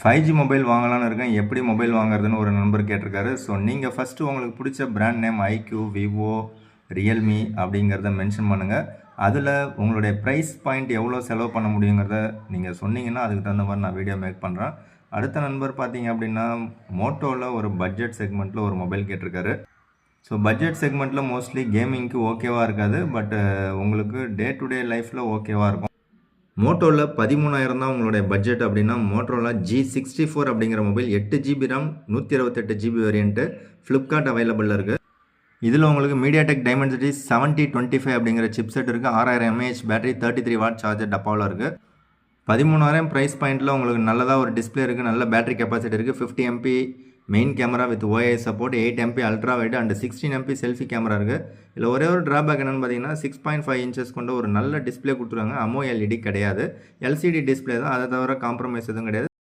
5G mobile வாங்கலான்னு இருக்கேன். எப்படி மொபைல் வாங்குறதுன்னு ஒரு நண்பர் கேட்டிருக்காரு. ஸோ நீங்கள் ஃபஸ்ட்டு உங்களுக்கு பிடிச்ச brand name iQOO, Vivo, Realme அப்படிங்கிறத மென்ஷன் பண்ணுங்கள். அதில் உங்களுடைய ப்ரைஸ் பாயிண்ட் எவ்வளோ செலவு பண்ண முடியுங்கிறத நீங்கள் சொன்னீங்கன்னா அதுக்கு தகுந்த மாதிரி நான் வீடியோ மேக் பண்ணுறேன். அடுத்த நண்பர் பார்த்தீங்க அப்படின்னா மோட்டோவில் ஒரு பட்ஜெட் செக்மெண்ட்டில் ஒரு மொபைல் கேட்டிருக்காரு. ஸோ பட்ஜெட் செக்மெண்ட்டில் மோஸ்ட்லி கேமிங்க்கு ஓகேவாக இருக்காது, பட் உங்களுக்கு டே டு டே லைஃப்பில் ஓகேவாக இருக்கும். மோட்டோவில் 13,000 தான் உங்களுடைய பட்ஜெட் அப்படின்னா மோட்டோரோலா G64 அப்படிங்கிற mobile 8GB RAM 128GB variant Flipkart அவைலபிளில் இருக்குது. இதில் உங்களுக்கு மீடியாடெக் டைமென்சிட்டி 7025 அப்படிங்கிற சிப்செட் இருக்குது. 6000 mAh பேட்டரி, 33 வாட் சார்ஜர் டப்பாவில் இருக்குது. 13,000 ப்ரைஸ் பாயிண்டில் உங்களுக்கு நல்லதாக ஒரு டிஸ்பிளே இருக்குது, நல்ல பேட்டரி கெப்பாசிட்டி இருக்குது. 50 MP main camera with OIS support, 8 MP ultra wide and 16 MP selfie camera இருக்குது. இதில் ஒரே ஒரு ட்ராபேக் என்னென்னு பார்த்தீங்கன்னா 6.5 இன்ச்சஸ் கொண்ட ஒரு நல்ல டிஸ்பிளே கொடுத்துருக்காங்க. AMOLED கிடையாது, LCD டிஸ்பிளே தான். அதை தவிர காம்ப்ரமைஸ் எதுவும் கிடையாது.